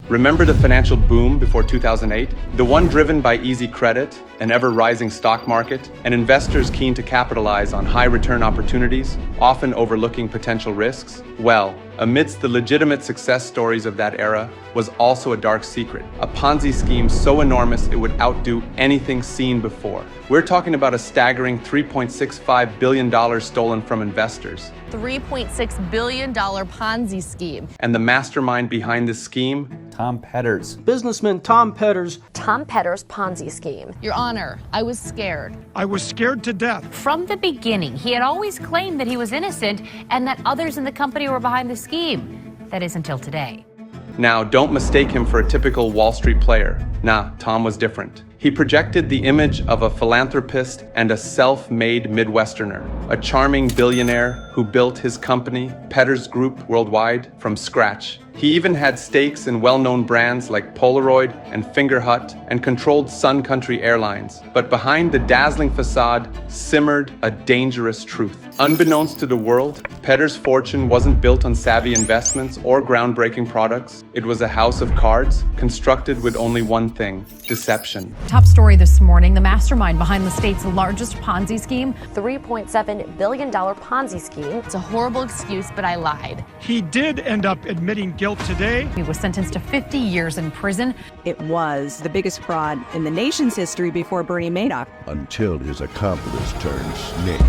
Remember the financial boom before 2008? The one driven by easy credit, an ever-rising stock market, and investors keen to capitalize on high-return opportunities, often overlooking potential risks? Well, amidst the legitimate success stories of that era was also a dark secret, a Ponzi scheme so enormous it would outdo anything seen before. We're talking about a staggering $3.65 billion stolen from investors. $3.6 billion Ponzi scheme. And the mastermind behind this scheme? Tom Petters. Businessman Tom Petters. Tom Petters' Ponzi scheme. Your Honor, I was scared. I was scared to death. From the beginning, he had always claimed that he was innocent and that others in the company were behind the scheme. That is until today. Now, don't mistake him for a typical Wall Street player. Nah, Tom was different. He projected the image of a philanthropist and a self-made Midwesterner, a charming billionaire who built his company, Petters Group Worldwide, from scratch. He even had stakes in well-known brands like Polaroid and Fingerhut and controlled Sun Country Airlines. But behind the dazzling facade simmered a dangerous truth. Unbeknownst to the world, Petters' fortune wasn't built on savvy investments or groundbreaking products. It was a house of cards constructed with only one thing: deception. Top story this morning, the mastermind behind the state's largest Ponzi scheme. $3.7 billion Ponzi scheme. It's a horrible excuse, but I lied. He did end up admitting guilt today. He was sentenced to 50 years in prison. It was the biggest fraud in the nation's history before Bernie Madoff. Until his accomplice turned snake.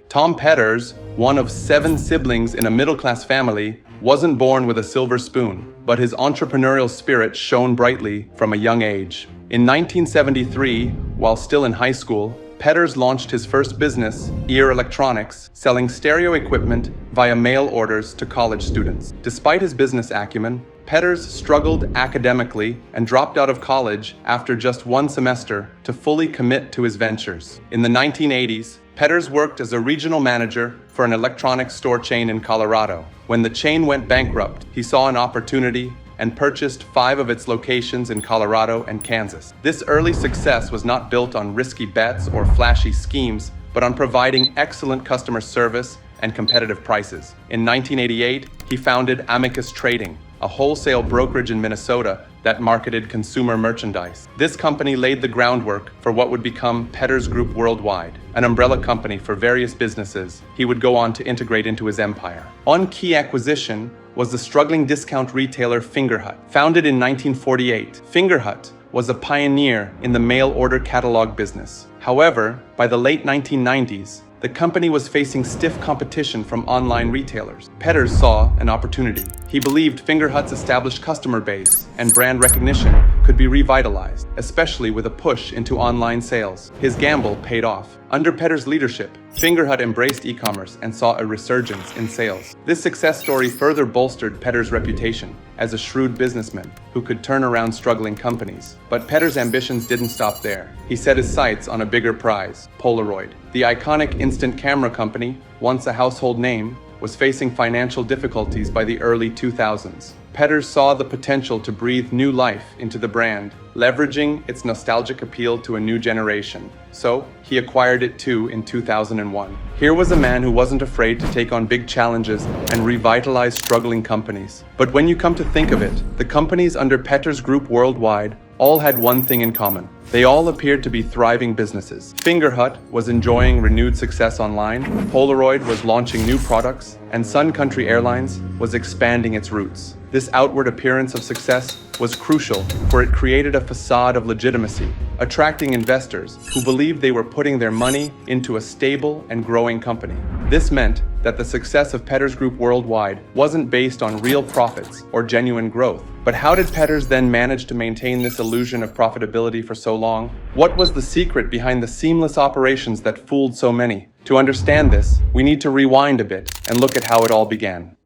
Tom Petters, one of 7 siblings in a middle-class family, wasn't born with a silver spoon, but his entrepreneurial spirit shone brightly from a young age. In 1973, while still in high school, Petters launched his first business, Ear Electronics, selling stereo equipment via mail orders to college students. Despite his business acumen, Petters struggled academically and dropped out of college after just 1 semester to fully commit to his ventures. In the 1980s, Petters worked as a regional manager for an electronics store chain in Colorado. When the chain went bankrupt, he saw an opportunity and purchased 5 of its locations in Colorado and Kansas. This early success was not built on risky bets or flashy schemes, but on providing excellent customer service and competitive prices. In 1988, he founded Amicus Trading, a wholesale brokerage in Minnesota that marketed consumer merchandise. This company laid the groundwork for what would become Petters Group Worldwide, an umbrella company for various businesses he would go on to integrate into his empire. One key acquisition was the struggling discount retailer Fingerhut. Founded in 1948, Fingerhut was a pioneer in the mail order catalog business. However, by the late 1990s, the company was facing stiff competition from online retailers. Petters saw an opportunity. He believed Fingerhut's established customer base and brand recognition could be revitalized, especially with a push into online sales. His gamble paid off. Under Petters' leadership, Fingerhut embraced e-commerce and saw a resurgence in sales. This success story further bolstered Petters' reputation as a shrewd businessman who could turn around struggling companies. But Petters' ambitions didn't stop there. He set his sights on a bigger prize: Polaroid. The iconic instant camera company, once a household name, was facing financial difficulties by the early 2000s. Petters saw the potential to breathe new life into the brand, leveraging its nostalgic appeal to a new generation. So, he acquired it too in 2001. Here was a man who wasn't afraid to take on big challenges and revitalize struggling companies. But when you come to think of it, the companies under Petters Group Worldwide all had one thing in common. They all appeared to be thriving businesses. Fingerhut was enjoying renewed success online, Polaroid was launching new products, and Sun Country Airlines was expanding its routes. This outward appearance of success was crucial, for it created a facade of legitimacy, attracting investors who believed they were putting their money into a stable and growing company. This meant that the success of Petters Group Worldwide wasn't based on real profits or genuine growth. But how did Petters then manage to maintain this illusion of profitability for so long? What was the secret behind the seamless operations that fooled so many? To understand this, we need to rewind a bit and look at how it all began.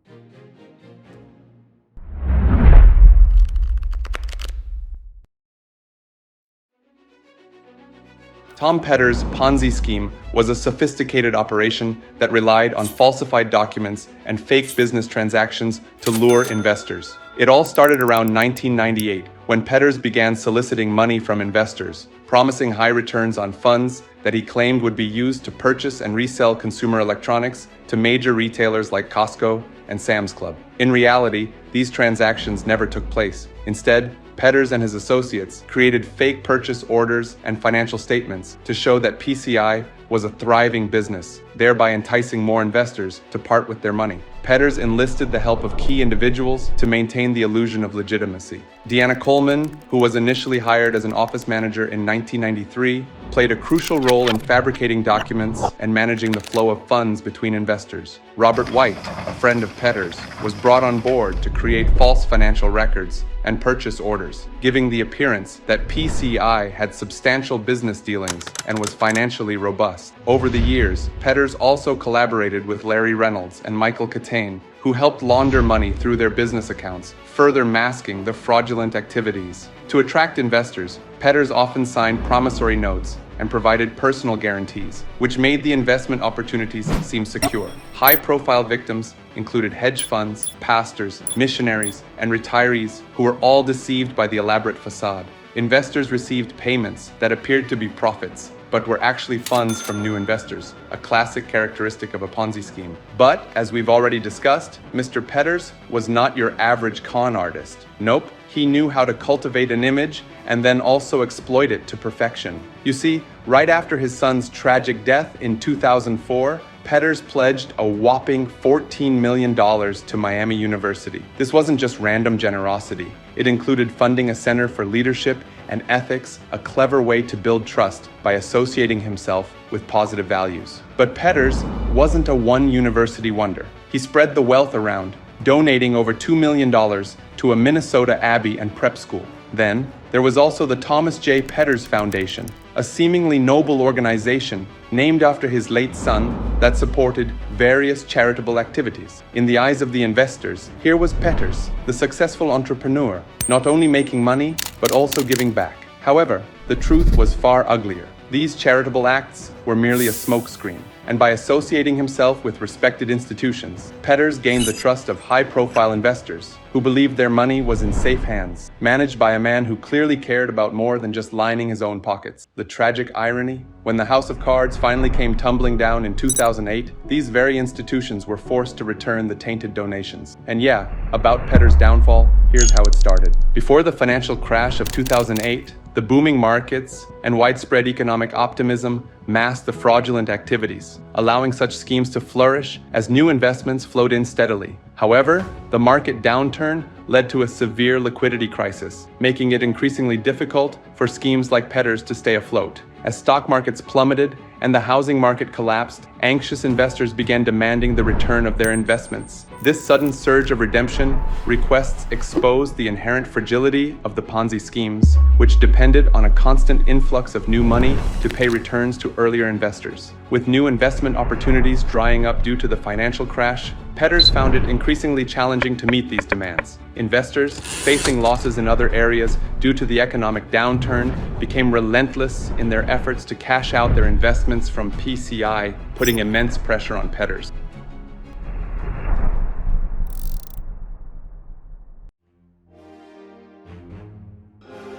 Tom Petters' Ponzi scheme was a sophisticated operation that relied on falsified documents and fake business transactions to lure investors. It all started around 1998, when Petters began soliciting money from investors, promising high returns on funds that he claimed would be used to purchase and resell consumer electronics to major retailers like Costco and Sam's Club. In reality, these transactions never took place. Instead, Petters and his associates created fake purchase orders and financial statements to show that PCI was a thriving business, thereby enticing more investors to part with their money. Petters enlisted the help of key individuals to maintain the illusion of legitimacy. Deanna Coleman, who was initially hired as an office manager in 1993, played a crucial role in fabricating documents and managing the flow of funds between investors. Robert White, a friend of Petters, was brought on board to create false financial records and purchase orders, giving the appearance that PCI had substantial business dealings and was financially robust. Over the years, Petters also collaborated with Larry Reynolds and Michael Catane, who helped launder money through their business accounts, further masking the fraudulent activities. To attract investors, Petters often signed promissory notes and provided personal guarantees, which made the investment opportunities seem secure. High-profile victims included hedge funds, pastors, missionaries, and retirees who were all deceived by the elaborate facade. Investors received payments that appeared to be profits, but were actually funds from new investors, a classic characteristic of a Ponzi scheme. But, as we've already discussed, Mr. Petters was not your average con artist. Nope, he knew how to cultivate an image and then also exploit it to perfection. You see, right after his son's tragic death in 2004, Petters pledged a whopping $14 million to Miami University. This wasn't just random generosity. It included funding a center for leadership and ethics, a clever way to build trust by associating himself with positive values. But Petters wasn't a one-university wonder. He spread the wealth around, donating over $2 million to a Minnesota Abbey and prep school. Then, there was also the Thomas J. Petters Foundation, a seemingly noble organization named after his late son that supported various charitable activities. In the eyes of the investors, here was Petters, the successful entrepreneur, not only making money, but also giving back. However, the truth was far uglier. These charitable acts were merely a smokescreen, and by associating himself with respected institutions, Petters gained the trust of high-profile investors who believed their money was in safe hands, managed by a man who clearly cared about more than just lining his own pockets. The tragic irony? When the house of cards finally came tumbling down in 2008, these very institutions were forced to return the tainted donations. And yeah, about Petters' downfall, here's how it started. Before the financial crash of 2008, the booming markets and widespread economic optimism masked the fraudulent activities, allowing such schemes to flourish as new investments flowed in steadily. However, the market downturn led to a severe liquidity crisis, making it increasingly difficult for schemes like Petters to stay afloat. As stock markets plummeted and the housing market collapsed, anxious investors began demanding the return of their investments. This sudden surge of redemption requests exposed the inherent fragility of the Ponzi schemes, which depended on a constant influx of new money to pay returns to earlier investors. With new investment opportunities drying up due to the financial crash, Petters found it increasingly challenging to meet these demands. Investors, facing losses in other areas due to the economic downturn, became relentless in their efforts to cash out their investments from PCI, putting immense pressure on Petters.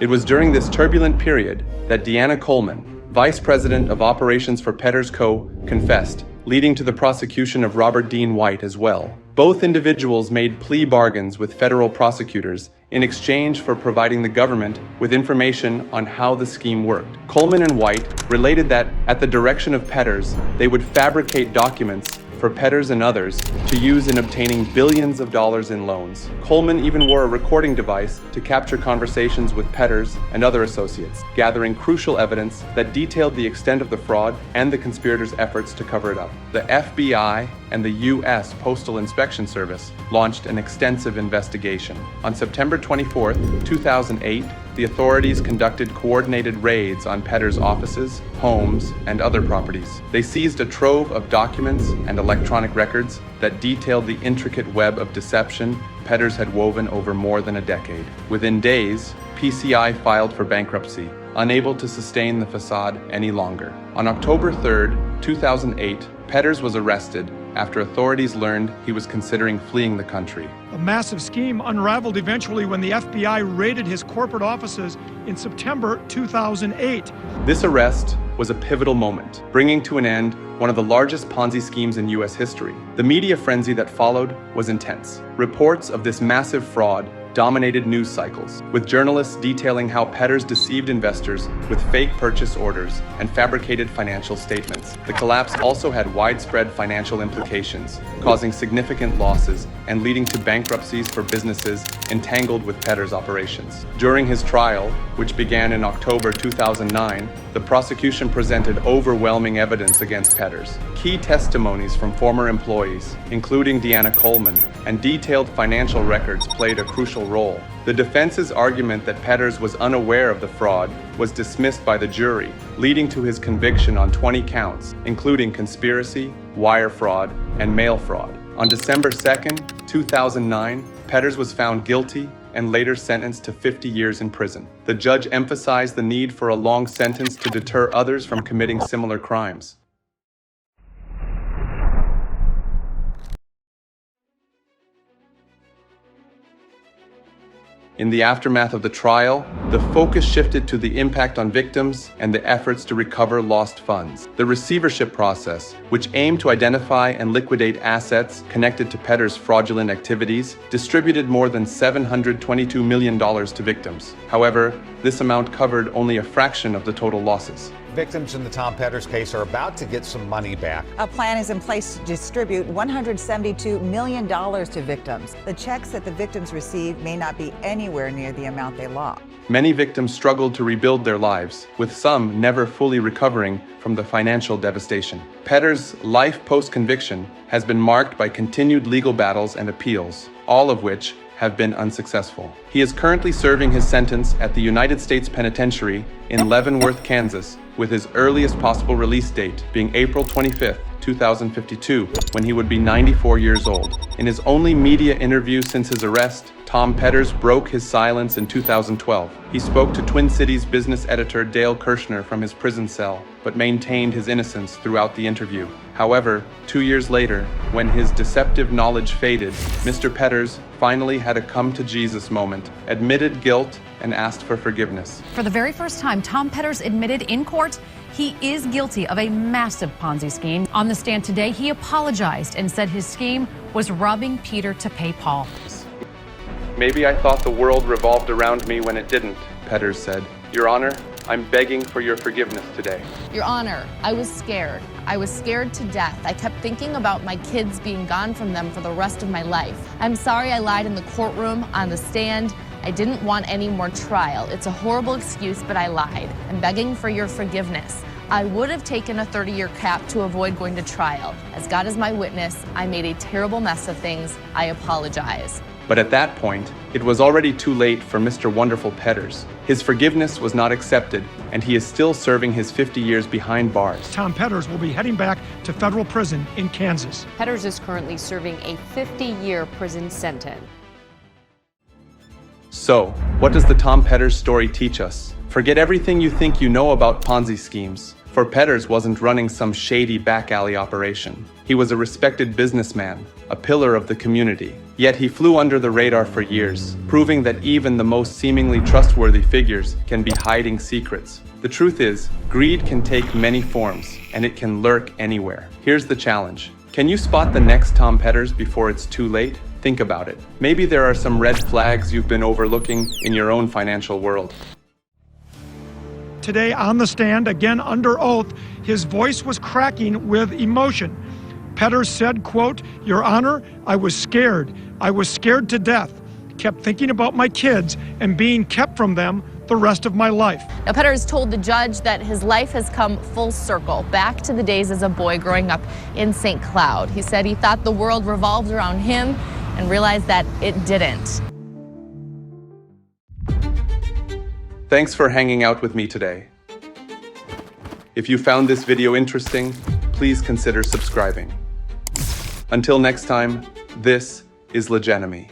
It was during this turbulent period that Deanna Coleman, Vice President of Operations for Petters Co., confessed, leading to the prosecution of Robert Dean White as well. Both individuals made plea bargains with federal prosecutors in exchange for providing the government with information on how the scheme worked. Coleman and White related that, at the direction of Petters, they would fabricate documents for Petters and others to use in obtaining billions of dollars in loans. Coleman even wore a recording device to capture conversations with Petters and other associates, gathering crucial evidence that detailed the extent of the fraud and the conspirators' efforts to cover it up. The FBI and the U.S. Postal Inspection Service launched an extensive investigation. On September 24, 2008, the authorities conducted coordinated raids on Petters' offices, homes, and other properties. They seized a trove of documents and electronic records that detailed the intricate web of deception Petters had woven over more than a decade. Within days, PCI filed for bankruptcy, unable to sustain the facade any longer. On October 3, 2008, Petters was arrested after authorities learned he was considering fleeing the country. A massive scheme unraveled eventually when the FBI raided his corporate offices in September 2008. This arrest was a pivotal moment, bringing to an end one of the largest Ponzi schemes in U.S. history. The media frenzy that followed was intense. Reports of this massive fraud dominated news cycles, with journalists detailing how Petters deceived investors with fake purchase orders and fabricated financial statements. The collapse also had widespread financial implications, causing significant losses and leading to bankruptcies for businesses entangled with Petters' operations. During his trial, which began in October 2009, the prosecution presented overwhelming evidence against Petters. Key testimonies from former employees, including Deanna Coleman, and detailed financial records played a crucial role. The defense's argument that Petters was unaware of the fraud was dismissed by the jury, leading to his conviction on 20 counts, including conspiracy, wire fraud, and mail fraud. On December 2, 2009, Petters was found guilty and later sentenced to 50 years in prison. The judge emphasized the need for a long sentence to deter others from committing similar crimes. In the aftermath of the trial, the focus shifted to the impact on victims and the efforts to recover lost funds. The receivership process, which aimed to identify and liquidate assets connected to Petters' fraudulent activities, distributed more than $722 million to victims. However, this amount covered only a fraction of the total losses. Victims in the Tom Petters case are about to get some money back. A plan is in place to distribute $172 million to victims. The checks that the victims received may not be anywhere near the amount they lost. Many victims struggled to rebuild their lives, with some never fully recovering from the financial devastation. Petters' life post-conviction has been marked by continued legal battles and appeals, all of which have been unsuccessful. He is currently serving his sentence at the United States Penitentiary in Leavenworth, Kansas, with his earliest possible release date being April 25, 2052, when he would be 94 years old. In his only media interview since his arrest, Tom Petters broke his silence in 2012. He spoke to Twin Cities business editor Dale Kirshner from his prison cell, but maintained his innocence throughout the interview. However, 2 years later, when his deceptive knowledge faded, Mr. Petters finally had a come-to-Jesus moment, admitted guilt, and asked for forgiveness. For the very first time, Tom Petters admitted in court he is guilty of a massive Ponzi scheme. On the stand today, he apologized and said his scheme was robbing Peter to pay Paul. "Maybe I thought the world revolved around me when it didn't," Petters said. "Your Honor, I'm begging for your forgiveness today." Your Honor, I was scared. I was scared to death. I kept thinking about my kids being gone from them for the rest of my life. I'm sorry I lied in the courtroom, on the stand. I didn't want any more trial. It's a horrible excuse, but I lied. I'm begging for your forgiveness. I would have taken a 30-year cap to avoid going to trial. As God is my witness, I made a terrible mess of things. I apologize. But at that point, it was already too late for Mr. Wonderful Petters. His forgiveness was not accepted, and he is still serving his 50 years behind bars. Tom Petters will be heading back to federal prison in Kansas. Petters is currently serving a 50-year prison sentence. So, what does the Tom Petters story teach us? Forget everything you think you know about Ponzi schemes, for Petters wasn't running some shady back alley operation. He was a respected businessman, a pillar of the community. Yet he flew under the radar for years, proving that even the most seemingly trustworthy figures can be hiding secrets. The truth is, greed can take many forms, and it can lurk anywhere. Here's the challenge. Can you spot the next Tom Petters before it's too late? Think about it. Maybe there are some red flags you've been overlooking in your own financial world. Today on the stand, again under oath, his voice was cracking with emotion. Petters said, quote, "Your Honor, I was scared. I was scared to death. Kept thinking about my kids and being kept from them the rest of my life." Now, Petters told the judge that his life has come full circle, back to the days as a boy growing up in St. Cloud. He said he thought the world revolved around him and realized that it didn't. Thanks for hanging out with me today. If you found this video interesting, please consider subscribing. Until next time, this is Legenomy.